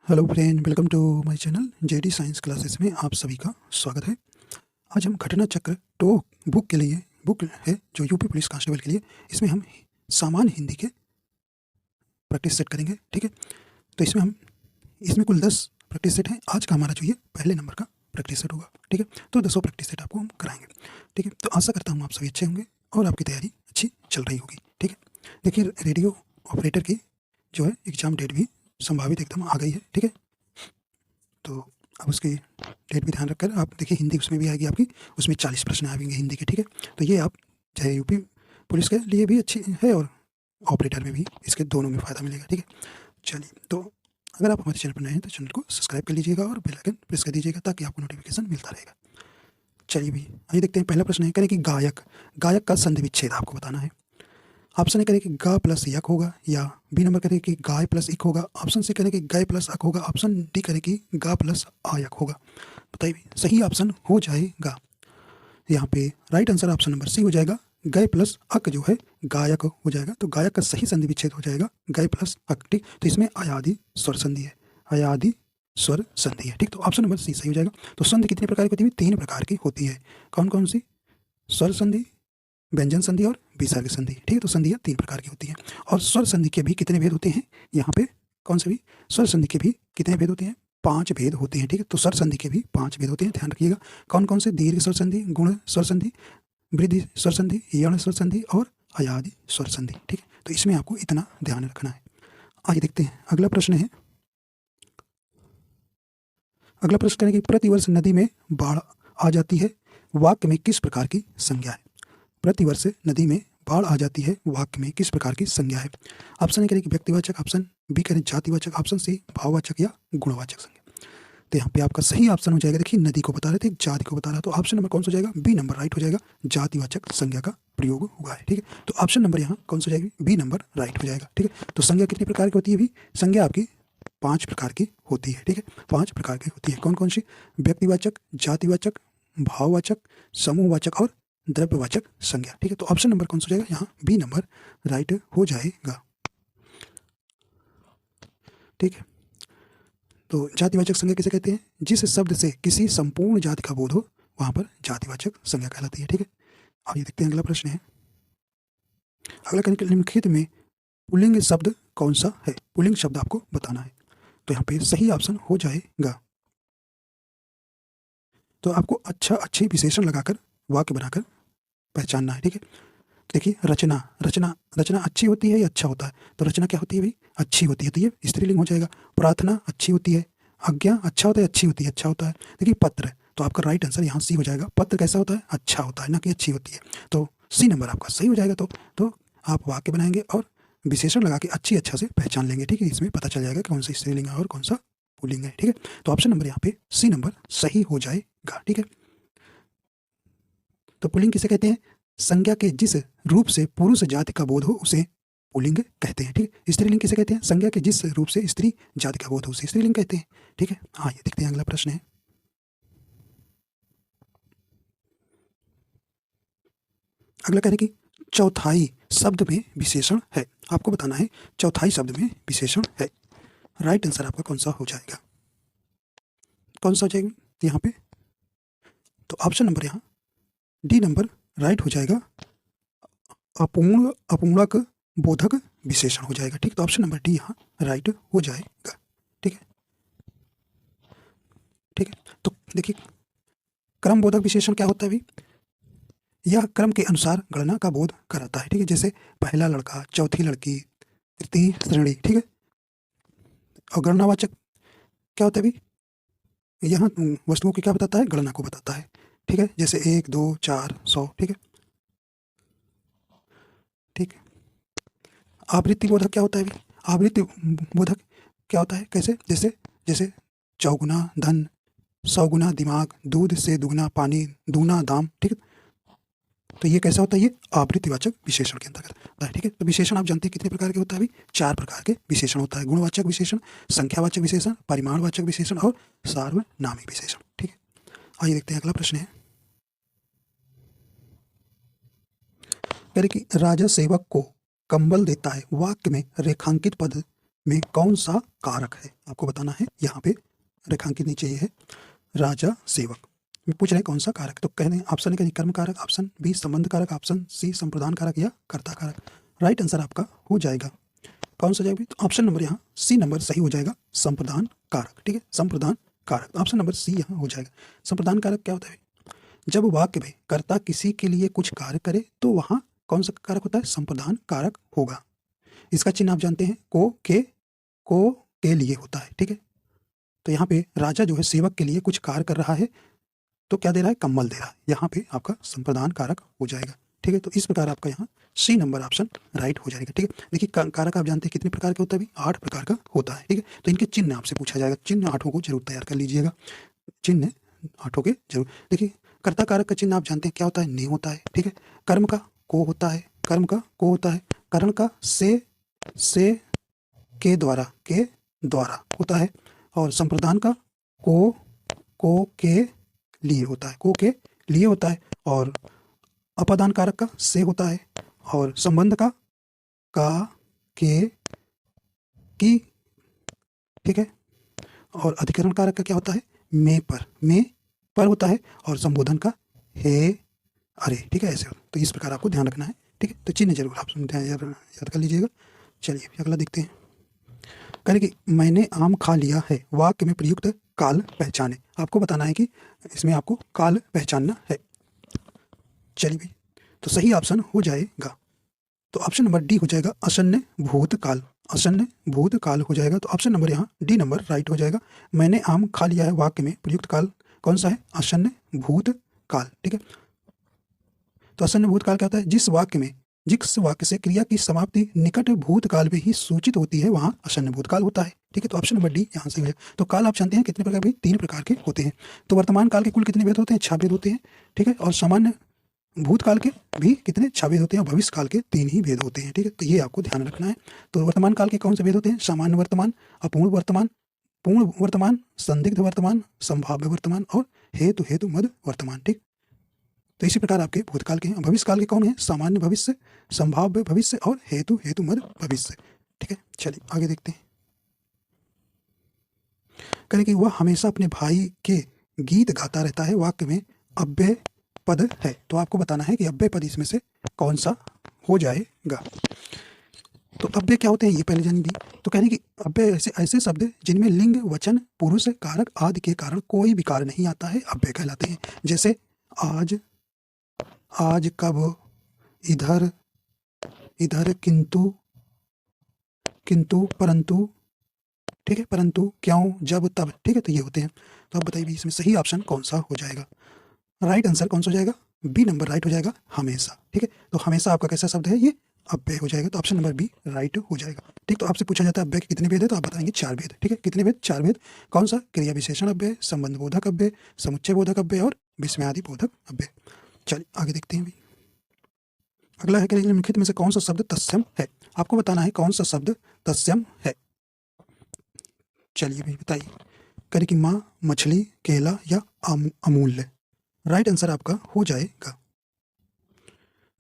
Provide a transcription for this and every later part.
Hello friend, welcome to my channel JD science classes में आप सभी का स्वागत है। आज हम घटना चक्र टो बुक के लिए बुक है जो यूपी पुलिस कांस्टेबल के लिए, इसमें हम सामान्य हिंदी के प्रैक्टिस सेट करेंगे। ठीक है, तो इसमें कुल 10 प्रैक्टिस सेट हैं। आज का हमारा जो ये पहले नंबर का प्रैक्टिस सेट होगा। ठीक है, तो 10 प्रैक्टिस सेट आपको हम कराएंगे। ठीक है, तो आशा करता हूँ आप सभी अच्छे होंगे और आपकी तैयारी अच्छी चल रही होगी। ठीक है, देखिए रेडियो ऑपरेटर की जो है एग्ज़ाम डेट भी संभावित एकदम आ गई है। ठीक है, तो अब उसकी डेट भी ध्यान रखकर आप देखिए, हिंदी उसमें भी आएगी आपकी, उसमें 40 प्रश्न आएंगे हिंदी के। ठीक है, तो ये आप चाहे यूपी पुलिस के लिए भी अच्छी है और ऑपरेटर में भी, इसके दोनों में फ़ायदा मिलेगा। ठीक है, चलिए, तो अगर आप हमारे चैनल पर नए हैं तो चैनल को सब्सक्राइब कर लीजिएगा और बेल आइकन प्रेस कर दीजिएगा ताकि आपको नोटिफिकेशन मिलता रहेगा। चलिए भी आइए देखते हैं। पहला प्रश्न है, करें कि गायक गायक का संधि विच्छेद आपको बताना है। ऑप्शन ए करें कि गा प्लस यक होगा, या बी नंबर करें कि गाय प्लस इक होगा, ऑप्शन सी करें कि गाय प्लस अक होगा, ऑप्शन डी करें कि गा प्लस आयक होगा। बताइए सही ऑप्शन हो जाएगा। यहाँ पे right answer option number C हो जाएगा। गाय प्लस अक जो है गायक हो जाएगा, तो गायक का सही संधि विच्छेद हो जाएगा गाय प्लस अक। ठीक, तो इसमें अयादि स्वर संधि है, अयादि स्वर संधि है। ठीक, तो ऑप्शन नंबर सी सही हो जाएगा। तो संधि कितने प्रकार की होती है? 3 प्रकार की होती है। कौन कौन सी? स्वर संधि, व्यंजन संधि और विसर्ग संधि। ठीक है, तो संधियाँ 3 प्रकार की होती हैं। और स्वर संधि के भी कितने भेद होते हैं? यहाँ पे कौन से भी स्वर संधि के भी कितने भेद होते हैं? 5 भेद होते हैं। ठीक है, तो स्वर संधि के भी 5 भेद होते हैं, ध्यान रखिएगा। कौन कौन से? दीर्घ स्वर संधि, गुण स्वर संधि, वृद्धि स्वर संधि, यण स्वर संधि और अयादि स्वर संधि। ठीक है, तो इसमें आपको इतना ध्यान रखना है। आइए देखते हैं अगला प्रश्न है। अगला प्रश्न करें कि प्रतिवर्ष नदी में बाढ़ आ जाती है, वाक्य में किस प्रकार की संज्ञा है? प्रतिवर्ष नदी में बाढ़ आ जाती है, वाक्य में किस प्रकार की संज्ञा है? ऑप्शन ए करें कि व्यक्तिवाचक, ऑप्शन बी करें जातिवाचक, ऑप्शन सी भाववाचक या गुणवाचक संज्ञा। तो यहाँ पे आपका सही ऑप्शन हो जाएगा। देखिए नदी को बता रहे थे, जाति को बता रहा, तो ऑप्शन नंबर कौन सा हो जाएगा? बी नंबर राइट हो जाएगा। जातिवाचक संज्ञा का प्रयोग हुआ है। ठीक है, तो ऑप्शन नंबर यहाँ कौन सा हो जाएगी? बी नंबर राइट हो जाएगा। ठीक है, तो संज्ञा कितनी प्रकार की होती है? भी संज्ञा आपकी 5 प्रकार की होती है। ठीक है, 5 प्रकार की होती है। कौन कौन सी? व्यक्तिवाचक, जातिवाचक, भाववाचक, समूहवाचक और द्रव्यवाचक संज्ञा। ठीक है, तो ऑप्शन नंबर कौन सा हो जाएगा? यहाँ बी नंबर राइट हो जाएगा। ठीक है, तो जातिवाचक संज्ञा किसे कहते हैं? जिस शब्द से किसी संपूर्ण जाति का बोध हो वहां पर जातिवाचक संज्ञा कहलाती है। ठीक है, अब ये देखते हैं अगला प्रश्न है। अगला निम्नलिखित में पुल्लिंग शब्द कौन सा है? पुल्लिंग शब्द आपको बताना है। तो यहाँ पे सही ऑप्शन हो जाएगा। तो आपको अच्छे विशेषण लगाकर वाक्य बनाकर पहचानना है। ठीक है, देखिए रचना, रचना अच्छी होती है या अच्छा होता है? तो रचना क्या होती है भाई? अच्छी होती है, तो ये स्त्रीलिंग हो जाएगा। प्रार्थना अच्छी होती है। आज्ञा अच्छा होता है, अच्छी होती है, अच्छा होता है। देखिए पत्र, तो आपका राइट आंसर यहाँ सी हो जाएगा। पत्र कैसा होता है? अच्छा होता है, ना कि अच्छी होती है। तो सी नंबर आपका सही हो जाएगा। तो आप वाक्य बनाएंगे और विशेषण लगा के अच्छा से पहचान लेंगे। ठीक है, इसमें पता चल जाएगा कौन सा स्त्रीलिंग है और कौन सा पुल्लिंग है। ठीक है, तो ऑप्शन नंबर यहाँ पे सी नंबर सही हो जाएगा। ठीक है, तो पुल्लिंग किसे कहते हैं? संज्ञा के जिस रूप से पुरुष जाति का बोध हो उसे पुल्लिंग कहते हैं। ठीक है, स्त्रीलिंग किसे कहते हैं? संज्ञा के जिस रूप से स्त्री जाति का बोध हो उसे स्त्रीलिंग कहते हैं। ठीक है, हाँ ये देखते हैं अगला प्रश्न है। अगला कह रहे कि चौथाई शब्द में विशेषण है, आपको बताना है चौथाई शब्द में विशेषण है। राइट आंसर आपका कौन सा हो जाएगा? कौन सा हो जाएगा यहाँ पे? तो ऑप्शन नंबर यहाँ डी नंबर राइट हो जाएगा। अपूर्ण अपूर्णक बोधक विशेषण हो जाएगा। ठीक, तो ऑप्शन नंबर डी यहाँ राइट हो जाएगा। ठीक है, ठीक है, तो देखिए क्रम बोधक विशेषण क्या होता है अभी? यह क्रम के अनुसार गणना का बोध कराता है। ठीक है, जैसे पहला लड़का, चौथी लड़की, तृतीय श्रेणी। ठीक है, और गणनावाचक क्या होता है अभी? यहाँ वस्तुओं की क्या बताता है? गणना को बताता है। ठीक है, जैसे 1 2 4 100। ठीक है, ठीक है। आवृत्ति बोधक क्या होता है अभी? आवृत्ति बोधक क्या होता है? कैसे? जैसे जैसे चौगुना धन, 100 गुना दिमाग, दूध से दुगना पानी, दूना दाम। ठीक है, तो ये कैसा होता है? ये आवृत्तिवाचक विशेषण के अंतर्गत आता है। ठीक है, तो विशेषण आप जानते हैं कितने प्रकार के होता है अभी? 4 प्रकार के विशेषण होता है। गुणवाचक विशेषण, संख्यावाचक विशेषण, परिमाणवाचक विशेषण और सार्वनामिक विशेषण। ठीक है, आइए देखते हैं अगला प्रश्न है। कह रहे कि राजा सेवक को कंबल देता है, वाक्य में रेखांकित पद में कौन सा कारक है, आपको बताना है। यहाँ पे रेखांकित नीचे ये है राजा सेवक में पूछ रहे हैं कौन सा कारक, तो कहने ऑप्शन ए कर्म कारक, ऑप्शन बी संबंध कारक, ऑप्शन सी संप्रदान कारक या कर्ता कारक। राइट आंसर आपका हो जाएगा कौन सा जाएगा, तो ऑप्शन नंबर यहाँ सी नंबर सही हो जाएगा, संप्रदान कारक। ठीक है, संप्रदान कारक, ऑप्शन नंबर सी यहाँ हो जाएगा। संप्रदान कारक क्या होता है, जब वाक्य में कर्ता किसी के लिए कुछ कार्य करे तो वहां कौन सा कारक होता है, संप्रदान कारक होगा। इसका चिन्ह आप जानते हैं, को के लिए होता है। ठीक है, तो यहाँ पे राजा जो है सेवक के लिए कुछ कार्य कर रहा है तो क्या दे रहा है, कम्बल दे रहा है, यहाँ पे आपका संप्रदान कारक हो जाएगा। ठीक है, तो इस प्रकार आपका यहाँ सी नंबर ऑप्शन राइट हो जाएगा। ठीक है, देखिए कारक आप जानते हैं कितने प्रकार का होता है, भी 8 प्रकार का होता है। ठीक है, तो इनके चिन्ह आपसे पूछा जाएगा, चिन्ह 8 को जरूर तैयार कर लीजिएगा, चिन्ह 8 के जरूर। देखिए कर्ता कारक का चिन्ह आप जानते हैं क्या होता है, ने होता है। ठीक है, कर्म का को होता है, कर्म का को होता है, करण का से के द्वारा होता है, और संप्रदान का को के लिए होता है, को के लिए होता है, और अपादान कारक का से होता है, और संबंध का के की। ठीक है, और अधिकरण कारक का क्या होता है, में पर होता है, और संबोधन का हे अरे। ठीक है, ऐसे तो इस प्रकार आपको ध्यान रखना है। ठीक है, तो चिन्ह जरूर आप याद कर लीजिएगा। चलिए अगला देखते हैं, कहें कि मैंने आम खा लिया है, वाक्य में प्रयुक्त काल पहचाने। आपको बताना है कि इसमें आपको काल पहचानना है। चलिए भाई, तो सही ऑप्शन हो जाएगा, तो ऑप्शन नंबर डी हो जाएगा, असन्न भूतकाल। असन्न भूतकाल हो जाएगा, तो ऑप्शन नंबर यहाँ डी नंबर राइट हो जाएगा। मैंने आम खा लिया है, वाक्य में प्रयुक्त काल कौन सा है, असन्न भूतकाल। ठीक है, तो असन्न भूतकाल क्या होता है, जिस वाक्य से क्रिया की समाप्ति निकट भूतकाल में ही सूचित होती है वहां असन्न भूतकाल होता है। ठीक है, तो ऑप्शन नंबर डी यहाँ से हो जाएगा। तो काल आप जानते हैं कितने प्रकार के, 3 प्रकार के होते हैं। तो वर्तमान काल के कुल कितने भेद होते हैं, 6 भेद होते हैं। ठीक है, और सामान्य भूतकाल के भी कितने, 6 भेद होते हैं, और भविष्य काल के 3 ही भेद होते हैं। ठीक है, तो ये आपको ध्यान रखना है। तो वर्तमान काल के कौन से भेद होते हैं, सामान्य वर्तमान, अपूर्ण वर्तमान, पूर्ण वर्तमान, संदिग्ध वर्तमान, संभाव्य वर्तमान, और हेतु मद वर्तमान। ठीक, तो इसी प्रकार आपके भूतकाल के हैं। भविष्य काल के कौन है, सामान्य भविष्य, संभाव्य भविष्य, और हेतु मद भविष्य। ठीक है, चलिए आगे देखते हैं, करें कि वह हमेशा अपने भाई के गीत गाता रहता है, वाक्य में अव्यय पद है। तो आपको बताना है कि अव्यय पद इसमें से कौन सा हो जाएगा। तो अव्यय क्या होते हैं ये पहले जान ली। तो कहने की अव्यय ऐसे शब्द जिनमें लिंग, वचन, पुरुष, कारक आदि के कारण कोई विकार नहीं आता है, अव्यय कहलाते हैं। जैसे आज, कब, इधर, किंतु, परंतु। ठीक है, परंतु, क्यों, जब, तब। ठीक है, तो ये होते हैं। तो आप बताइए इसमें सही ऑप्शन कौन सा हो जाएगा। राइट आंसर कौन सा हो जाएगा, बी नंबर राइट हो जाएगा, हमेशा। ठीक है, तो हमेशा आपका कैसा शब्द है, ये अव्यय हो जाएगा, तो ऑप्शन नंबर बी राइट हो जाएगा। ठीक, तो आपसे पूछा जाता है अव्यय के कितने भेद है, तो आप बताएंगे 4 भेद। ठीक है, कितने भेद, 4 भेद। कौन सा, क्रिया विशेषण अव्यय, संबंध बोधक अव्यय, समुच्चय बोधक अव्यय, और विस्मयादि बोधक अव्यय। चलिए आगे देखते हैं। अगला है कि निम्नलिखित में से कौन सा शब्द तत्सम है। आपको बताना है कौन सा शब्द तत्सम है। चलिए भाई बताइए, करें कि माँ, मछली, केला या अमूल्य। राइट आंसर आपका हो जाएगा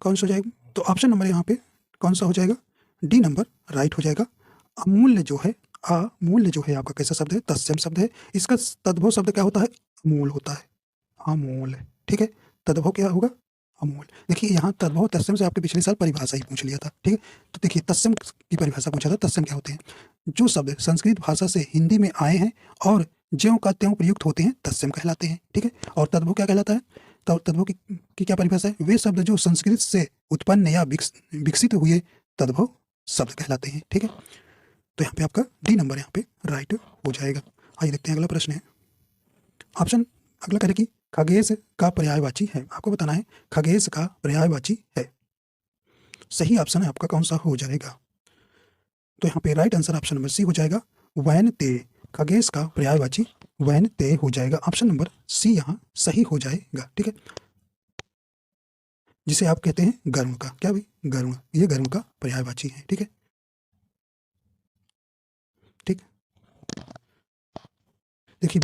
कौन सा हो जाएगा, तो ऑप्शन नंबर यहाँ पे कौन सा हो जाएगा, डी नंबर राइट हो जाएगा। अमूल्य जो है आपका कैसा शब्द है, तत्सम शब्द है। इसका तद्भव शब्द क्या होता है, अमूल होता है, अमूल। ठीक है, तद्भव क्या होगा, अमूल। देखिए यहाँ तद्भव तत्सम से आपके पिछले साल परिभाषा ही पूछ लिया था। ठीक है, तो देखिए तत्सम की परिभाषा पूछा था। तत्सम क्या होते हैं, जो शब्द संस्कृत भाषा से हिंदी में आए हैं और ज्यों का त्यों प्रयुक्त होते हैं, तत्सम कहलाते हैं। ठीक है, और तद्भव क्या कहलाता है, तो तद्भव की क्या परिभाषा है, वे शब्द जो संस्कृत से उत्पन्न या विकसित हुए तद्भव शब्द कहलाते हैं। ठीक है, तो यहाँ पे आपका डी नंबर यहाँ पे राइट हो जाएगा। आइए देखते हैं अगला प्रश्न है। ऑप्शन अगला करें कि खगेश का पर्यायवाची है। आपको बताना है खगेश का पर्यायवाची है। सही ऑप्शन है आपका कौन सा हो जाएगा, तो यहाँ पे right answer option number C हो जाएगा, वैन ते। खगेश का पर्यायवाची वैन ते हो जाएगा, ऑप्शन नंबर सी यहाँ सही हो जाएगा। ठीक है, जिसे आप कहते हैं गर्म का, क्या भाई, गर्म, ये गर्म का पर्यायवाची है। ठीक है, ठीक, देखिए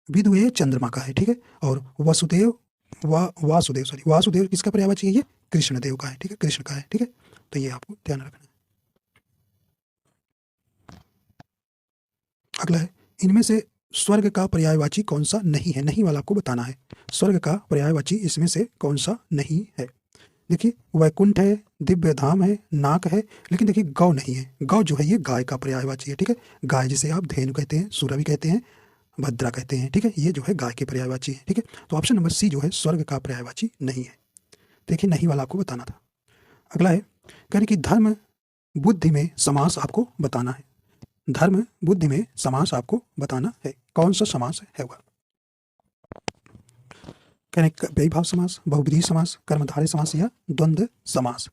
विदु ये चंद्रमा का है। ठीक है, और वासुदेव किसका पर्यायवाची है, ये कृष्णदेव का है। ठीक है, कृष्ण का है। ठीक है, तो ये आपको ध्यान रखना है। अगला है, इनमें से स्वर्ग का पर्यायवाची कौन सा नहीं है? नहीं वाला आपको बताना है। स्वर्ग का पर्यायवाची इसमें से कौन सा नहीं है? देखिए, वैकुंठ है, दिव्य धाम है, नाक है, लेकिन देखिए गौ नहीं है। गौ जो है ये गाय का पर्यायवाची है, ठीक है। गाय जिसे आप धेनु कहते हैं, सूरा भी कहते हैं, भद्रा कहते हैं, ठीक है। ये जो है गाय के पर्यायवाची है, ठीक है। तो ऑप्शन नंबर सी जो है स्वर्ग का पर्यायवाची नहीं है। देखिए, नहीं वाला आपको बताना था। अगला है, कह रहे कि धर्म बुद्धि में समास आपको बताना है। धर्म बुद्धि में समास आपको बताना है। कौन सा समास है होगा? कह रहे व्ययभाव समास, बहुब्रीहि समास, कर्मधारय समास या द्वंद्व समास।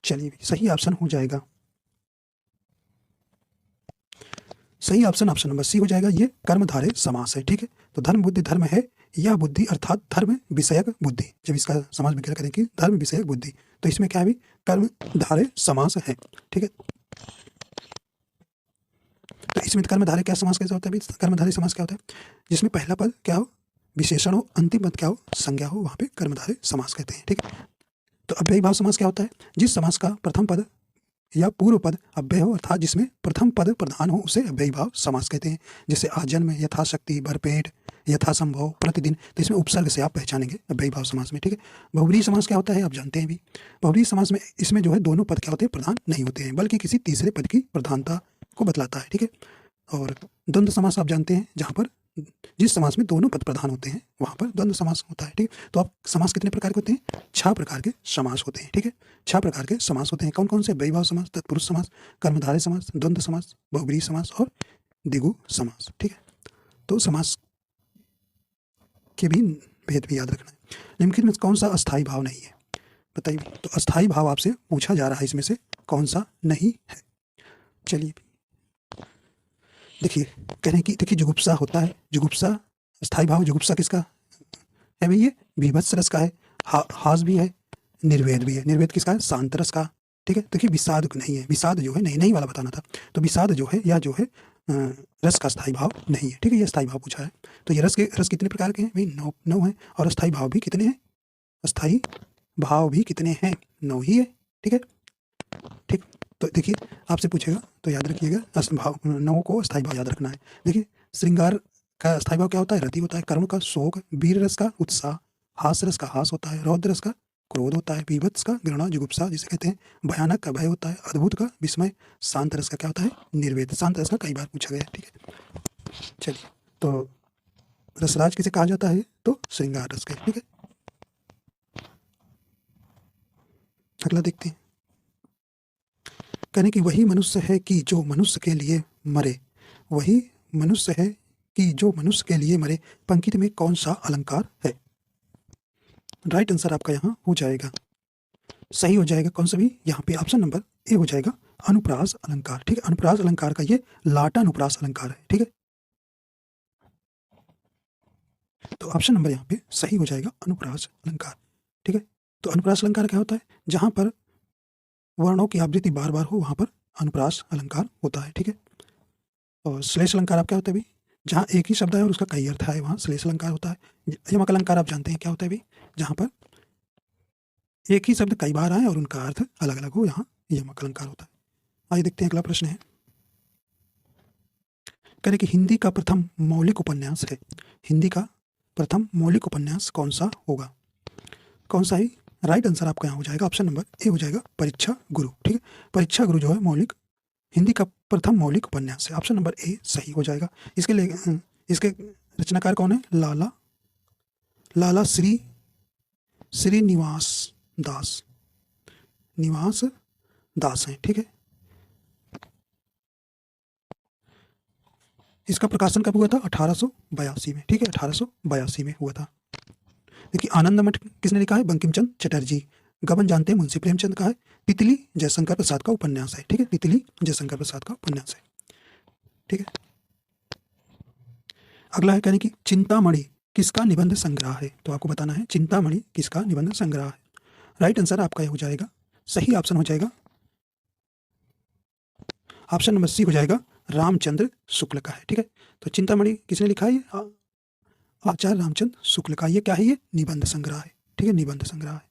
चलिए, सही ऑप्शन हो जाएगा, सही ऑप्शन ऑप्शन नंबर सी हो जाएगा। ये कर्मधारय समास है, ठीक है। तो धर्म बुद्धि, धर्म है यह बुद्धि अर्थात धर्म विषयक बुद्धि। जब इसका समास विग्रह करें कि धर्म विषयक बुद्धि, तो इसमें क्या है भी कर्मधारय समास है, ठीक है। तो इसमें कर्मधारय क्या समास कैसा होता है? कर्मधारय समास क्या होता है? जिसमें पहला पद क्या हो विशेषण हो, अंतिम पद क्या हो संज्ञा हो, वहां पे कर्मधारय समास कहते हैं, ठीक है। तो अव्ययी भाव समास क्या होता है? जिस समास का प्रथम पद या पूर्व पद अव्यय हो, अर्थात जिसमें प्रथम पद प्रधान हो, उसे अव्ययी भाव समास कहते हैं। जैसे आजन्म, यथाशक्ति, भरपेट, यथासंभव, प्रतिदिन। तो इसमें उपसर्ग से आप पहचानेंगे अव्ययी भाव समास में, ठीक है। बहुब्रीहि समास क्या होता है? आप जानते हैं भी। बहुब्रीहि समास में इसमें जो है दोनों पद क्या होते हैं? प्रधान नहीं होते हैं, बल्कि किसी तीसरे पद की प्रधानता को बतलाता है, ठीक है। और द्वंद्व समास आप जानते हैं, जहाँ पर जिस समास में दोनों पद प्रधान होते हैं वहां पर द्वंद्व समास होता है, ठीक है। तो आप समास कितने प्रकार के होते हैं? 6 प्रकार के समास होते हैं, ठीक है। 6 प्रकार के समास होते हैं। कौन कौन से? व्ययभाव समास, तत्पुरुष समास, कर्मधारय समास, द्वंद्व समास, बहुब्रीहि समास और द्विगु समास, ठीक है। तो समास के भी भेद भी याद रखना है। निम्नलिखित में कौन सा अस्थायी भाव नहीं है? बताइए। तो अस्थायी भाव आपसे पूछा जा रहा है, इसमें से कौन सा नहीं है? चलिए, देखिए, कह रहे हैं कि देखिए जुगुप्सा होता है। जुगुप्सा स्थायी भाव, जुगुप्सा किसका है भाई? ये बीभत्स रस का है। हास भी है, निर्वेद भी है। निर्वेद किसका है? शांत रस का, ठीक है। देखिए विषाद नहीं है, विषाद जो है नहीं, नहीं वाला बताना था। तो विषाद जो है या जो है रस का स्थायी भाव नहीं है, ठीक है। ये स्थायी भाव पूछा है। तो ये रस कितने प्रकार के हैं भाई? 9 है। और अस्थायी भाव भी कितने हैं? अस्थायी भाव भी कितने हैं? 9 ही है, ठीक है, ठीक। तो देखिए, आपसे पूछेगा तो याद रखिएगा, भाव 9 को अस्थायी भाव याद रखना है। देखिए, श्रृंगार का अस्थायी भाव क्या होता है? रति होता है। करुण का शोक, वीर रस का उत्साह, हास रस का हास होता है, रौद्र रस का क्रोध होता है, बीभत्स का घृणा जुगुप्सा जिसे कहते हैं, भयानक का भय होता है, अद्भुत का विस्मय, शांत रस का क्या होता है? निर्वेद। शांत रस का कई बार पूछा गया है, ठीक है। चलिए, तो रसराज किसे कहा जाता है? तो श्रृंगार रस का, ठीक है। अगला देखते हैं। कहने कि वही मनुष्य है कि जो मनुष्य के लिए मरे। वही मनुष्य है कि जो मनुष्य के लिए मरे। पंक्ति में कौन सा अलंकार है? राइट आंसर आपका यहाँ हो जाएगा, सही हो जाएगा। कौन सा भी? यहाँ पे ऑप्शन नंबर ए हो जाएगा, अनुप्रास अलंकार, ठीक है। अनुप्रास अलंकार का ये लाटा अनुप्रास अलंकार है, ठीक है। तो ऑप्शन नंबर यहाँ पे सही हो जाएगा, अनुप्रास अलंकार, ठीक है। तो अनुप्रास अलंकार क्या होता है? जहां पर वर्णों की आवृत्ति बार बार हो वहां पर अनुप्रास अलंकार होता है, ठीक है। और श्लेष अलंकार आप क्या होता है भाई? जहाँ एक ही शब्द है और उसका कई अर्थ है, वहाँ श्लेष अलंकार होता है। यमक अलंकार आप जानते हैं क्या होता है भाई? जहाँ पर एक ही शब्द कई बार आए और उनका अर्थ अलग अलग हो, यहाँ यमक अलंकार होता है। आइए देखते हैं, अगला प्रश्न है। कह रहे कि हिंदी का प्रथम मौलिक उपन्यास है। हिंदी का प्रथम मौलिक उपन्यास कौन सा होगा? कौन सा ही? राइट आंसर आपका यहाँ हो जाएगा, ऑप्शन नंबर ए हो जाएगा, परीक्षा गुरु, ठीक है। परीक्षा गुरु जो है मौलिक हिंदी का प्रथम मौलिक उपन्यास है। ऑप्शन नंबर ए सही हो जाएगा। इसके लिए इसके रचनाकार कौन है? लाला श्रीनिवास दास, निवास दास हैं, ठीक है। इसका प्रकाशन कब हुआ था? 1882 में, ठीक है, 1882 में हुआ था। देखिए, आनंद मठ किसने लिखा है? बंकिम चंद्र चटर्जी। गबन जानते हैं, मुंशी प्रेमचंद का है। तितली जयशंकर प्रसाद का उपन्यास है, ठीक है। तितली जयशंकर प्रसाद का उपन्यास है, ठीक है। अगला है, कहने की चिंतामणि किसका निबंध संग्रह है? तो आपको बताना है चिंतामणि किसका निबंध संग्रह है। राइट आंसर आपका ये हो जाएगा, सही ऑप्शन हो जाएगा, ऑप्शन नंबर सी हो जाएगा, रामचंद्र शुक्ल का है, ठीक है। तो चिंतामणि किसने लिखा है? आचार्य रामचंद्र शुक्ल का। ये क्या है? ये निबंध संग्रह है, ठीक है, निबंध संग्रह है।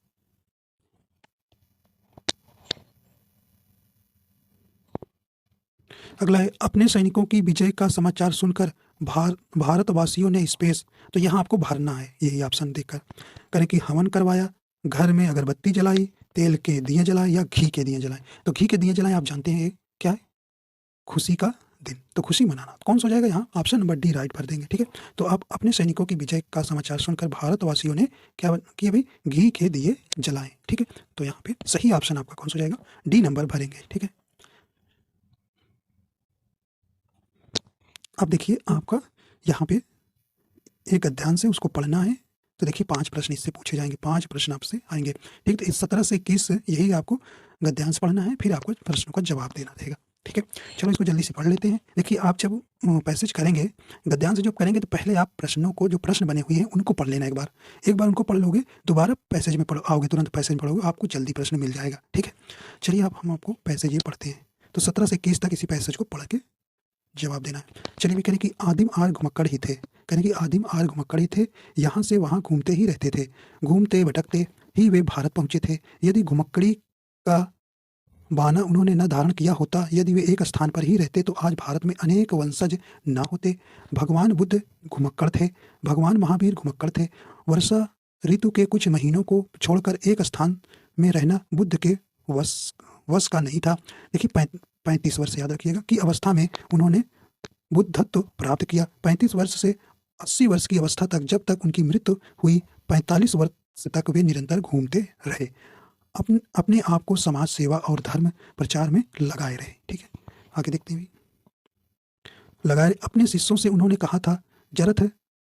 अगला है अपने सैनिकों की विजय का समाचार सुनकर भारतवासियों ने स्पेस, तो यहाँ आपको भरना है यही ऑप्शन देकर। करें कि हवन करवाया, घर में अगरबत्ती जलाई, तेल के दिए जलाए या घी के दिए जलाए। तो घी के दिए जलाए आप जानते हैं क्या है, खुशी का दिन, तो खुशी मनाना। कौन सा हो जाएगा यहाँ, ऑप्शन नंबर डी राइट भर देंगे। ठीक है, तो आप अपने सैनिकों की विजय का समाचार सुनकर भारतवासियों ने क्या किया भाई, घी के दिए जलाए। ठीक है, तो यहाँ पे सही ऑप्शन आपका कौन सा हो जाएगा, डी नंबर भरेंगे। ठीक है, अब देखिए आपका यहाँ पे एक गद्यांश से उसको पढ़ना है। तो देखिए 5 प्रश्न इससे पूछे जाएंगे, 5 प्रश्न आपसे आएंगे। ठीक, तो इस 17 से 21 यही आपको गद्यांश पढ़ना है, फिर आपको प्रश्नों का जवाब देना रहेगा। ठीक है, चलो इसको जल्दी से पढ़ लेते हैं। देखिए आप जब पैसेज करेंगे, गद्यांश जब करेंगे, तो पहले आप प्रश्नों को, जो प्रश्न बने हुए हैं उनको पढ़ लेना। एक बार उनको पढ़ लोगे, दोबारा पैसेज में आओगे, तुरंत पैसेज में पढ़ोगे, आपको जल्दी प्रश्न मिल जाएगा। ठीक है, चलिए अब हम आपको पैसेज ये पढ़ते हैं। तो 17 से 21 तक इसी पैसेज को पढ़ के जवाब देना है। चलिए भी करें कि आदिम आर घुमक्कड़ ही थे, करें कि आदिम आर घुमक्कड़ ही थे, यहाँ से वहाँ घूमते ही रहते थे, घूमते भटकते ही वे भारत पहुँचे थे। यदि घुमक्कड़ी का बाना उन्होंने न धारण किया होता, यदि वे एक स्थान पर ही रहते, तो आज भारत में अनेक वंशज न होते। भगवान बुद्ध घुमक्कड़ थे, भगवान महावीर घुमक्कड़ थे। वर्षा ऋतु के कुछ महीनों को छोड़कर एक स्थान में रहना बुद्ध के वश का नहीं था। देखिए 35 वर्ष याद रखिएगा की अवस्था में उन्होंने बुद्धत्व प्राप्त किया। 35 वर्ष से 80 वर्ष की अवस्था तक, जब तक उनकी मृत्यु हुई, 45 वर्ष तक वे निरंतर घूमते रहे, अपने आप को समाज सेवा और धर्म प्रचार में लगाए रहे। ठीक है, आगे देखते हैं। लगाए अपने शिष्यों से उन्होंने कहा था, जरथ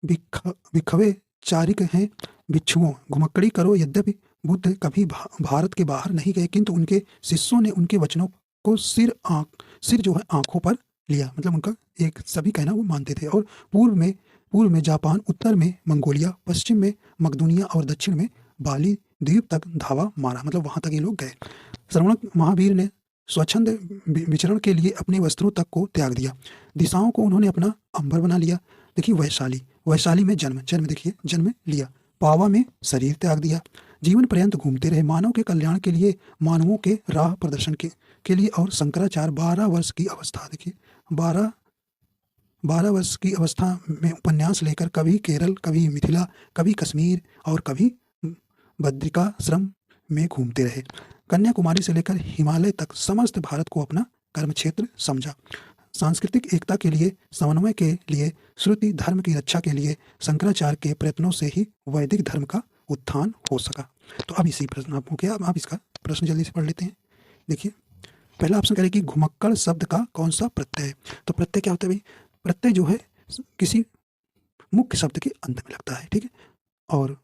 बिखवे चारिक हैं भिक्षुओं, घुमक्कड़ी करो। यद्यपि बुद्ध कभी भारत के बाहर नहीं गए, किंतु उनके शिष्यों ने उनके वचनों को सिर जो है आंखों पर लिया, मतलब उनका एक सभी कहना वो मानते थे। और पूर्व में जापान, उत्तर में मंगोलिया, पश्चिम में मकदूनिया और दक्षिण में बाली द्वीप तक धावा मारा, मतलब वहां तक ये लोग गए। श्रवण महावीर ने स्वच्छंद विचरण के लिए अपने वस्त्रों तक को त्याग दिया, दिशाओं को उन्होंने अपना अंबर बना लिया। देखिए वैशाली में जन्म लिया, पावा में शरीर त्याग दिया, जीवन पर्यंत घूमते रहे, मानव के कल्याण के लिए, मानवों के राह प्रदर्शन के लिए। और शंकराचार्य 12 वर्ष की अवस्था, देखिए 12 वर्ष की अवस्था में उपन्यास लेकर कभी केरल, कभी मिथिला, कभी कश्मीर और कभी बद्रिकाश्रम में घूमते रहे। कन्याकुमारी से लेकर हिमालय तक समस्त भारत को अपना कर्म क्षेत्र समझा। सांस्कृतिक एकता के लिए, समन्वय के लिए, श्रुति धर्म की रक्षा के लिए शंकराचार्य के प्रयत्नों से ही वैदिक धर्म का उत्थान हो सका। तो अब इसी प्रश्न आपको क्या, आप इसका प्रश्न जल्दी से पढ़ लेते हैं। देखिए पहला ऑप्शन करें कि घुमक्कड़ शब्द का कौन सा प्रत्यय है। तो प्रत्यय क्या होता है भाई, प्रत्यय जो है किसी मुख्य शब्द के अंत में लगता है। ठीक है, और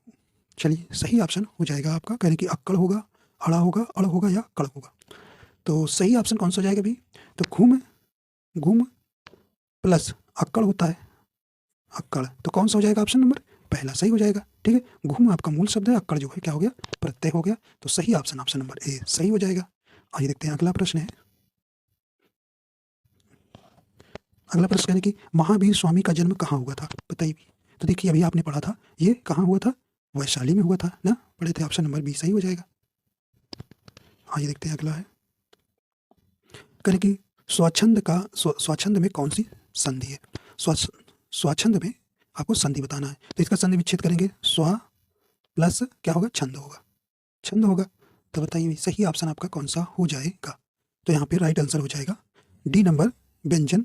चलिए सही ऑप्शन हो जाएगा आपका, करें कि अक्कड़ होगा, अड़ा होगा, अड़ होगा या कड़ होगा। तो सही ऑप्शन कौन सा हो जाएगा भाई, तो घूम प्लस अक्कड़ होता है, अक्कड़, तो कौन सा हो जाएगा, ऑप्शन नंबर पहला सही हो जाएगा। ठीक है, घूम आपका मूल शब्द है, अक्कड़ जो है क्या हो गया, प्रत्यय हो गया। तो सही ऑप्शन नंबर ए सही हो जाएगा। आइए देखते हैं अगला प्रश्न है। अगला प्रश्न यानी कि महावीर स्वामी का जन्म कहाँ हुआ था, बताइए। तो देखिए अभी आपने पढ़ा था, ये कहाँ हुआ था, वैशाली में हुआ था ना, पढ़े थे, ऑप्शन नंबर बी सही हो जाएगा। आइए देखते हैं अगला है, करें कि स्वच्छंद में कौन सी संधि है। स्वच्छंद में आपको संधि बताना है, तो इसका संधि विच्छेद करेंगे, स्व प्लस क्या होगा, छंद होगा। तो बताइए सही ऑप्शन आपका कौन सा हो जाएगा। तो यहाँ पे राइट आंसर हो जाएगा डी नंबर, व्यंजन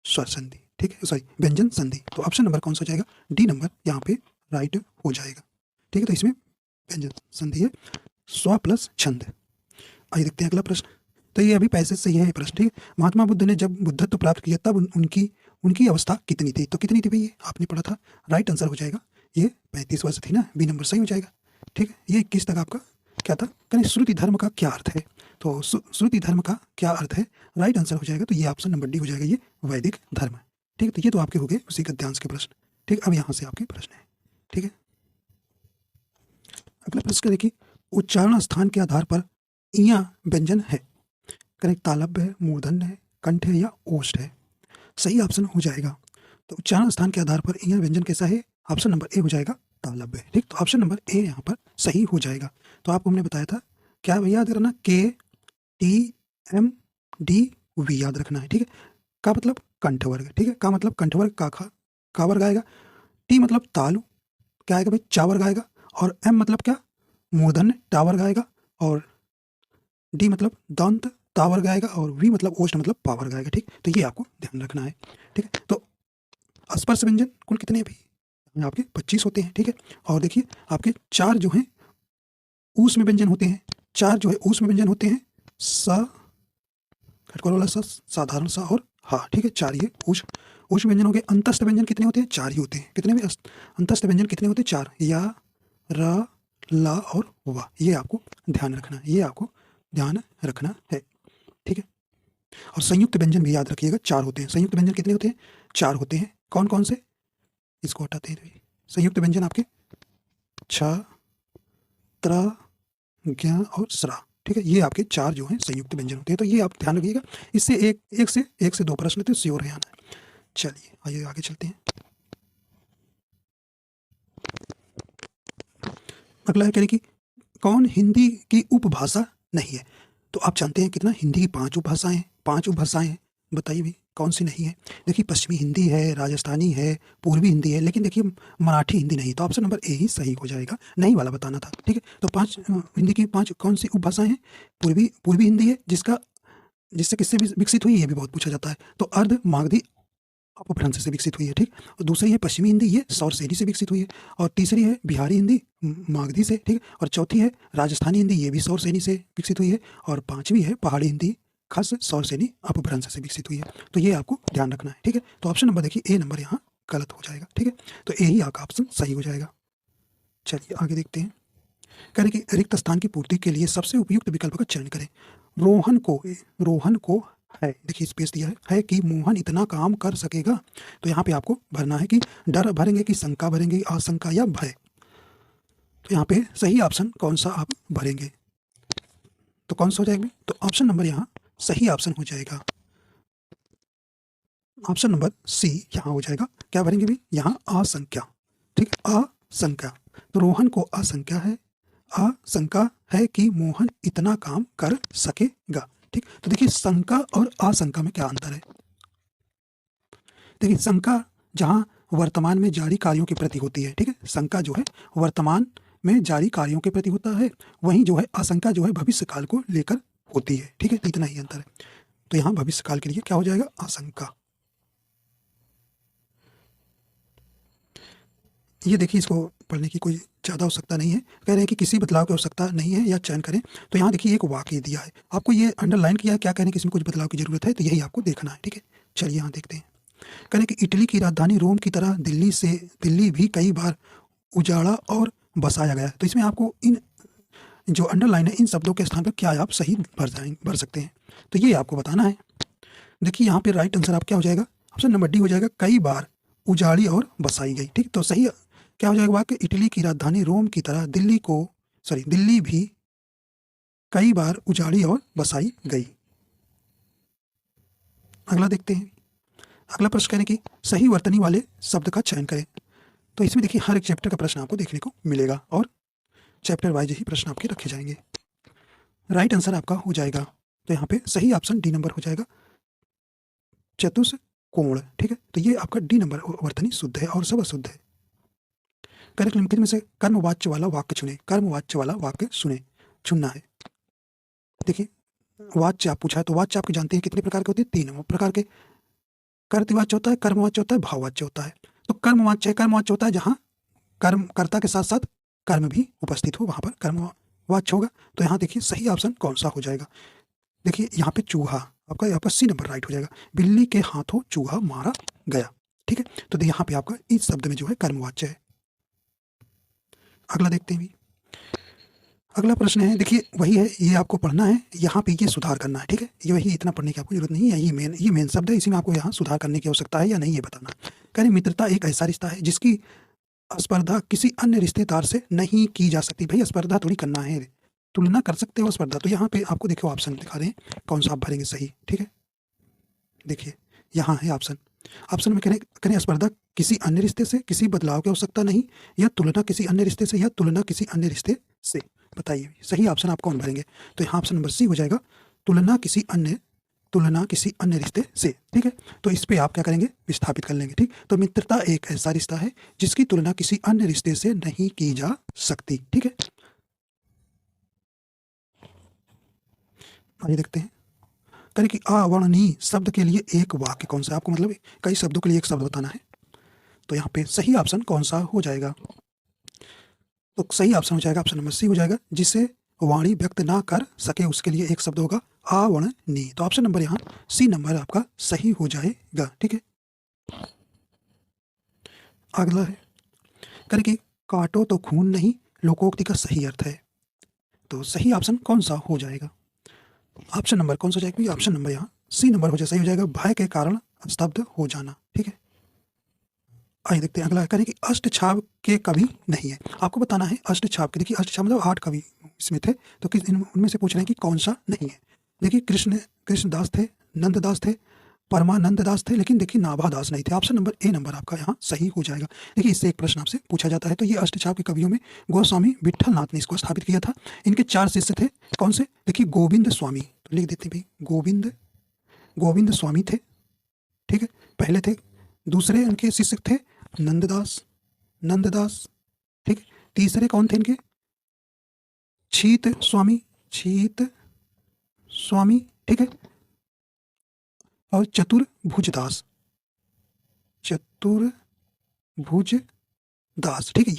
स्वसंधि। ठीक है, सॉरी व्यंजन संधि। तो ऑप्शन नंबर कौन सा हो जाएगा, डी नंबर यहाँ पे राइट हो जाएगा। ठीक है, तो इसमें व्यंजन संधि है, स्व प्लस छंद। आइए देखते हैं अगला प्रश्न। तो ये अभी पैसेज से ही है ये प्रश्न। ठीक है, महात्मा बुद्ध ने जब बुद्धत्व प्राप्त किया तब उनकी अवस्था कितनी थी। तो कितनी थी भाई, ये आपने पढ़ा था, राइट आंसर हो जाएगा ये 35 वर्ष थी ना, बी नंबर सही हो जाएगा। ठीक है, ये 21 तक आपका क्या था, कहीं श्रुति धर्म का क्या अर्थ है। तो श्रुति धर्म का क्या अर्थ है, राइट आंसर हो जाएगा। तो ये ऑप्शन नंबर डी हो जाएगा, ये वैदिक धर्म है। ठीक है, तो ये तो आपके हो गए उसी गद्यांश के प्रश्न। ठीक, अब यहाँ से आपके प्रश्न है। ठीक है, अगला प्रश्न देखिए, उच्चारण स्थान के आधार पर इया व्यंजन है, करेक्ट तालब्य है, मूर्धन्य है, कंठ है या ओष्ठ है। सही ऑप्शन हो जाएगा। तो उच्चारण स्थान के आधार पर इया व्यंजन कैसा है, ऑप्शन नंबर ए हो जाएगा तालब्य। ठीक, तो ऑप्शन नंबर ए यहाँ पर सही हो जाएगा। तो आपको हमने बताया था क्या भैया, याद करना, के टी एम डी वी याद रखना है, ठीक है। का मतलब कंठ वर्ग, ठीक है। का मतलब कंठ वर्ग, का वर्ग आएगा। टी मतलब तालु, क्या आएगा भाई, चा वर्ग आएगा। और एम मतलब क्या, मूर्धन्य, टा वर्ग आएगा। और डी मतलब दंत, ता वर्ग आएगा। और वी मतलब ओष्ठ, मतलब पा वर्ग आएगा, ठीक। तो ये आपको ध्यान रखना है, ठीक है। तो स्पर्श व्यंजन कुल कितने हैं भाई, आपके 25 होते हैं, ठीक है। और देखिए आपके 4 जो हैं ऊष्म व्यंजन होते हैं, 4 जो है ऊष्म व्यंजन होते हैं। स, खटखड़ वाला स, साधारण सा और हा, ठीक है। 4 ये ऊष्म व्यंजन हो गए। अंतस्थ व्यंजन कितने होते हैं, 4 ही होते हैं। कितने भी अंतस्थ व्यंजन कितने होते हैं, 4, या, र, ला और वा। ये आपको ध्यान रखना है, ये आपको ध्यान रखना है, ठीक है। और संयुक्त व्यंजन भी याद रखिएगा, 4 होते हैं। संयुक्त व्यंजन कितने होते हैं, 4 होते हैं। कौन कौन से, इसको हटाते हैं। संयुक्त व्यंजन आपके छ, त्र, ज्ञ और स्रा, ठीक है। ये आपके 4 जो हैं संयुक्त व्यंजन होते हैं। तो ये आप ध्यान रखिएगा। इससे एक से 2 प्रश्न तो श्योर है आना है। चलिए आइए आगे चलते हैं। अगला है कह रही कि कौन हिंदी की उपभाषा नहीं है। तो आप जानते हैं कितना, हिंदी की 5 उपभाषाएं हैं, 5 उपभाषाएं हैं। बताइए भी कौन सी नहीं है। देखिए पश्चिमी हिंदी है, राजस्थानी है, पूर्वी हिंदी है, लेकिन देखिए मराठी हिंदी नहीं। तो ऑप्शन नंबर ए ही सही हो जाएगा, नहीं वाला बताना था, ठीक है। तो 5 हिंदी की 5 कौन सी उपभाषाएं हैं। पूर्वी हिंदी है, जिससे किससे विकसित हुई, ये भी बहुत पूछा जाता है। तो अर्ध मागधी अपभ्रंश से विकसित हुई है, ठीक। और दूसरी है पश्चिमी हिंदी, ये सौरसेनी से विकसित हुई है। और तीसरी है बिहारी हिंदी, मागधी से, ठीक। और चौथी है राजस्थानी हिंदी, ये भी सौरसेनी से विकसित हुई है। और 5वीं है पहाड़ी हिंदी, खास सौरसेनी अपभ्रंश से विकसित हुई है। तो ये आपको ध्यान रखना है, ठीक है। तो ऑप्शन नंबर देखिए ए नंबर यहाँ गलत हो जाएगा, ठीक है। तो ए ही आपका ऑप्शन सही हो जाएगा। चलिए आगे देखते हैं। कह रहे कि रिक्त स्थान की पूर्ति के लिए सबसे उपयुक्त विकल्प का चयन करें। रोहन को है, देखिए स्पेस दिया है कि मोहन इतना काम कर सकेगा। तो यहाँ पे आपको भरना है कि डर भरेंगे, कि शंका भरेंगे, आशंका या भय। तो यहाँ पे सही ऑप्शन कौन सा आप भरेंगे, तो कौन सा हो जाएगा। तो ऑप्शन नंबर यहाँ सही ऑप्शन हो जाएगा, ऑप्शन नंबर सी यहाँ हो जाएगा। क्या भरेंगे भी, यहाँ आशंका, ठीक, आशंका। तो रोहन को आशंका है कि मोहन इतना काम कर सकेगा, ठीक। तो देखिए शंका और आशंका में क्या अंतर है। देखिए शंका जहां वर्तमान में जारी कार्यों के प्रति होती है, ठीक है। शंका जो है वर्तमान में जारी कार्यों के प्रति होता है, वहीं जो है आशंका जो है भविष्य काल को लेकर होती है, ठीक है। तो इतना ही अंतर है। तो यहाँ भविष्य काल के लिए क्या हो जाएगा, आशंका। ये देखिए इसको पढ़ने की कोई ज़्यादा आवश्यकता नहीं है। कह रहे हैं कि किसी बदलाव की आवश्यकता नहीं है या चयन करें। तो यहाँ देखिए एक वाक्य दिया है, आपको ये अंडरलाइन किया है, क्या कह रहे हैं कि इसमें कुछ बदलाव की जरूरत है, तो यही आपको देखना है, ठीक है। चलिए यहाँ देखते हैं। कह रहे हैं कि इटली की राजधानी रोम की तरह दिल्ली भी कई बार उजाड़ा और बसाया गया। तो इसमें आपको इन जो अंडरलाइन है, इन शब्दों के स्थान पर क्या आप सही भर सकते हैं, तो ये आपको बताना है। देखिए यहाँ पे राइट आंसर आप क्या हो जाएगा, ऑप्शन नंबर डी हो जाएगा, कई बार उजाड़ी और बसाई गई, ठीक। तो सही क्या हो जाएगा वाक्य, इटली की राजधानी रोम की तरह दिल्ली भी कई बार उजाड़ी और बसाई गई। अगला देखते हैं। अगला प्रश्न करें कि सही वर्तनी वाले शब्द का चयन करें। तो इसमें देखिए हर एक चैप्टर का प्रश्न आपको देखने को मिलेगा और चैप्टर वाइज ही प्रश्न आपके रखे जाएंगे। राइट आंसर आपका हो जाएगा, तो यहाँ पे सही ऑप्शन डी नंबर हो जाएगा, चतुष्कोण, ठीक है। तो ये आपका डी नंबर वर्तनी शुद्ध है और सब अशुद्ध है। करेक्ट लिमिटेड में से कर्मवाच्य वाला वाक्य चुने, कर्मवाच्य वाला वाक्य चुनना है। देखिए वाच्य आप पूछा है, तो वाच्य आपके जानते हैं कितने प्रकार के होते हैं, 3 प्रकार के। कर्तवाच्य होता है, कर्मवाच्य होता है, भाववाच्य होता है। तो कर्मवाच्य होता है जहाँ कर्म कर्ता के साथ साथ कर्म भी उपस्थित हो, वहां पर कर्मवाच्य होगा। तो यहाँ देखिए सही ऑप्शन कौन सा हो जाएगा। देखिए यहाँ पे चूहा, आपका यहाँ पर सी नंबर राइट हो जाएगा, बिल्ली के हाथों चूहा मारा गया, ठीक है। तो यहाँ पे आपका इस शब्द में जो है कर्मवाच्य है। अगला देखते हैं भी। अगला प्रश्न है, देखिए वही है, ये आपको पढ़ना है, यहाँ पे ये सुधार करना है, ठीक है। ये वही, इतना पढ़ने की आपको जरूरत नहीं है, ये मेन शब्द है, इसी में आपको यहाँ सुधार करने की आवश्यकता है या नहीं ये बताना। कह रहे मित्रता एक ऐसा रिश्ता है जिसकी स्पर्धा किसी अन्य रिश्तेदार से नहीं की जा सकती। भाई स्पर्धा थोड़ी करना है, तुलना कर सकते हो स्पर्धा। तो यहाँ पे आपको देखो ऑप्शन दिखा रहे हैं, कौन सा आप भरेंगे सही, ठीक है। देखिए यहाँ है ऑप्शन में करें स्पर्धा किसी अन्य रिश्ते से, किसी बदलाव की आवश्यकता नहीं, या तुलना किसी अन्य रिश्ते से, या तुलना किसी अन्य रिश्ते से। बताइए सही ऑप्शन आप कौन भरेंगे। तो यहाँ ऑप्शन नंबर सी हो जाएगा, तुलना किसी अन्य तुलना किसी अन्य रिश्ते से, ठीक है। तो इस पे आप क्या करेंगे, विस्थापित कर लेंगे, ठीक। तो मित्रता एक ऐसा रिश्ता है जिसकी तुलना किसी अन्य रिश्ते से नहीं की जा सकती, ठीक है। आइए देखते हैं, करें कि अवर्णनीय शब्द के लिए एक वाक्य कौन सा है। आपको मतलब कई शब्दों के लिए एक शब्द बताना है, तो यहाँ पे सही ऑप्शन कौन सा हो जाएगा। तो सही ऑप्शन हो जाएगा ऑप्शन नंबर सी हो जाएगा, जिसे वाणी व्यक्त ना कर सके उसके लिए एक शब्द होगा अवर्णनीय। तो ऑप्शन नंबर यहाँ सी नंबर आपका सही हो जाएगा, ठीक है। अगला है, करें कि काटो तो खून नहीं लोकोक्ति का सही अर्थ है। तो सही ऑप्शन कौन सा हो जाएगा, ऑप्शन नंबर कौन सा हो जाएगा, ऑप्शन नंबर यहाँ सी नंबर हो जाए, सही हो जाएगा, भय के कारण स्तब्ध हो जाना, ठीक है। आइए देखते हैं अगला, करें कि अष्टछाप के कवि नहीं है। आपको बताना है अष्टछाप के, देखिए अष्टछाप मतलब 8 कवि इसमें थे, तो किस उनमें से पूछ रहे हैं कि कौन सा नहीं है। देखिए कृष्णदास थे, नंददास थे, परमानंद दास थे, लेकिन देखिए नाभादास नहीं थे। ऑप्शन नंबर ए नंबर आपका यहाँ सही हो जाएगा। देखिए इससे एक प्रश्न आपसे पूछा जाता है, तो ये अष्टछाप के कवियों में गोस्वामी विट्ठलनाथ ने इसको स्थापित किया था। इनके 4 शिष्य थे, कौन से, देखिए गोविंद स्वामी, तो लिख देते हैं भाई गोविंद स्वामी थे, ठीक है, पहले थे। दूसरे इनके शिष्य थे नंददास, ठीक है। तीसरे कौन थे इनके, छीत स्वामी, ठीक है। और चतुर्भुज दास, ठीक है।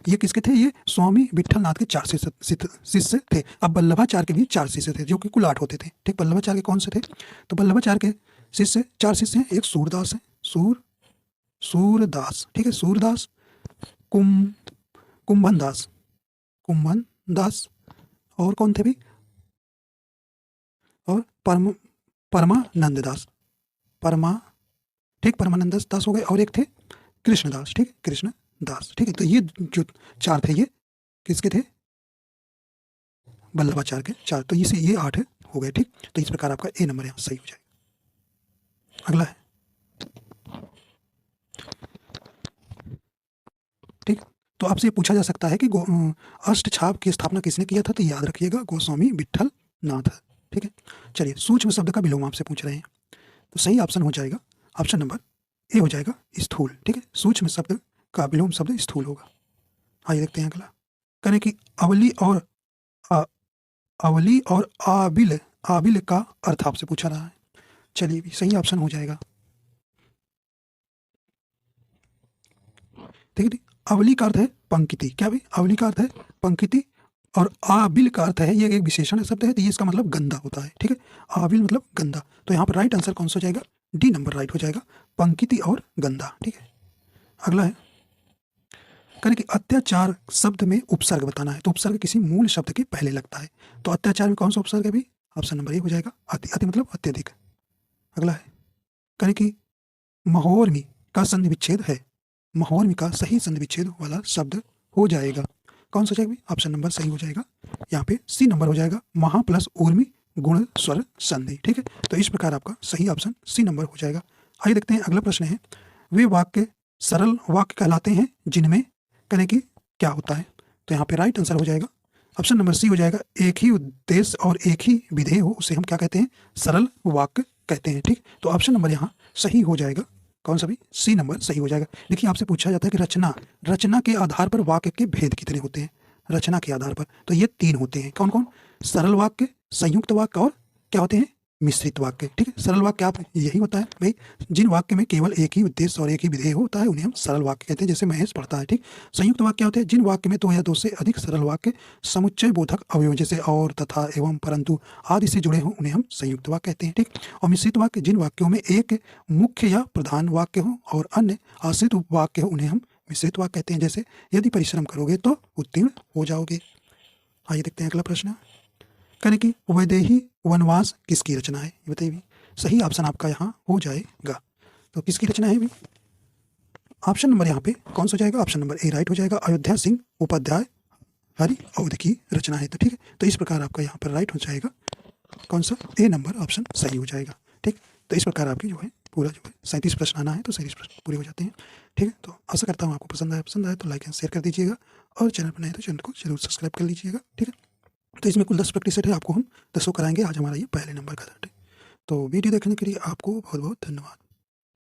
ये किसके थे, ये स्वामी विट्ठलनाथ के 4 शिष्य थे। अब वल्लभाचार्य के भी 4 शिष्य थे, जो कि कुल 8 होते थे, ठीक। वल्लभाचार्य के कौन से थे, तो वल्लभाचार्य के 4 शिष्य हैं। एक सूरदास है, सूरदास, ठीक है, सूरदास, कुंभन दास, और कौन थे भी, और परमानंद दास, परमानंद दास हो गए, और एक थे कृष्णदास, ठीक, कृष्णदास, ठीक है। तो ये जो 4 थे, ये किसके थे, वल्लभाचार्य के 4, तो इसे ये 8 हो गए, ठीक। तो इस प्रकार आपका ए नंबर यहाँ सही हो जाएगा। अगला है, ठीक। तो आपसे पूछा जा सकता है कि अष्टछाप की स्थापना किसने किया था, तो याद रखिएगा गोस्वामी विट्ठलनाथ, ठीक है। चलिए सूक्ष्म शब्द का विलोम आपसे पूछ रहे हैं, तो सही ऑप्शन हो जाएगा ऑप्शन नंबर ए हो जाएगा, स्थूल, ठीक है। सूक्ष्म शब्द का विलोम शब्द स्थूल होगा। आइए देखते हैं अगला, करें कि अवली और आबिल का अर्थ आपसे पूछा रहा है। चलिए सही ऑप्शन हो जाएगा, ठीक है। अवली का अर्थ है पंक्ति, क्या भाई, अवली का अर्थ है पंक्ति, और आबिल का अर्थ है, ये एक विशेषण शब्द है, तो ये इसका मतलब गंदा होता है, ठीक है। आबिल मतलब गंदा, तो यहाँ पर राइट आंसर कौन सा हो जाएगा, डी नंबर राइट हो जाएगा, पंक्ति और गंदा, ठीक है। अगला है, करें कि अत्याचार शब्द में उपसर्ग बताना है। तो उपसर्ग किसी मूल शब्द के पहले लगता है, तो अत्याचार में कौन सा उपसर्ग है भाई, ऑप्शन नंबर ए हो जाएगा, अति मतलब अत्यधिक। अगला है, करें कि महोर्मी का संधि विच्छेद है, महोर्मी का सही संधि विच्छेद वाला शब्द हो जाएगा, कौन सा जाएगा, ऑप्शन नंबर सही हो जाएगा, यहाँ पे सी नंबर हो जाएगा, महा प्लस उर्मी गुण स्वर संधि, ठीक है। तो इस प्रकार आपका सही ऑप्शन सी नंबर हो जाएगा। आइए देखते हैं अगला प्रश्न है, वे वाक्य सरल वाक्य कहलाते हैं जिनमें, करें कि क्या होता है, तो यहाँ पे राइट आंसर हो जाएगा ऑप्शन नंबर सी हो जाएगा, एक ही उद्देश्य और एक ही विधेय हो उसे हम क्या कहते हैं, सरल वाक्य कहते हैं, ठीक। तो ऑप्शन नंबर यहाँ सही हो जाएगा, कौन सा भी, सी नंबर सही हो जाएगा। देखिए आपसे पूछा जाता है कि रचना के आधार पर वाक्य के भेद कितने होते हैं, रचना के आधार पर, तो ये 3 होते हैं, कौन कौन, सरल वाक्य, संयुक्त वाक्य और क्या होते हैं, मिश्रित वाक्य, ठीक है। सरल वाक्य आप यही होता है भाई, जिन वाक्य में केवल एक ही उद्देश्य और एक ही विधेय होता है उन्हें हम सरल वाक्य कहते हैं, जैसे महेश पढ़ता है, ठीक। संयुक्त वाक्य क्या होते हैं, जिन वाक्य में 2 या 2 से अधिक सरल वाक्य समुच्चय बोधक अवयव जैसे और, तथा, एवं, परंतु आदि से जुड़े हों उन्हें हम संयुक्त वाक्य कहते हैं, ठीक। और मिश्रित वाक्य, जिन वाक्यों में एक मुख्य या प्रधान वाक्य हो और अन्य आश्रित वाक्य हो उन्हें हम मिश्रित वाक्य कहते हैं, जैसे यदि परिश्रम करोगे तो उत्तीर्ण हो जाओगे। आइए देखते हैं अगला प्रश्न, करें कि वैदेही वनवास किसकी रचना है, ये बताइए। सही ऑप्शन आपका यहाँ हो जाएगा, तो किसकी रचना है भी, ऑप्शन नंबर यहाँ पे कौन सा हो जाएगा, ऑप्शन नंबर ए राइट हो जाएगा, अयोध्या सिंह उपाध्याय हरि अवध की रचना है, तो ठीक है। तो इस प्रकार आपका यहाँ पर राइट हो जाएगा, कौन सा, ए नंबर ऑप्शन सही हो जाएगा, ठीक। तो इस प्रकार आपकी जो है पूरा जो है 37 प्रश्न आना है, तो 37 प्रश्न पूरे हो जाते हैं, ठीक है। तो आशा करता हूँ आपको पसंद आया तो लाइक एंड शेयर कर दीजिएगा, और चैनल पर नए तो चैनल को जरूर सब्सक्राइब कर लीजिएगा, ठीक है। तो इसमें कुल 10 प्रैक्टिस सेट है, आपको हम 10 कराएंगे, आज हमारा ये पहले नंबर का सेट है। तो तो वीडियो देखने के लिए आपको बहुत बहुत धन्यवाद।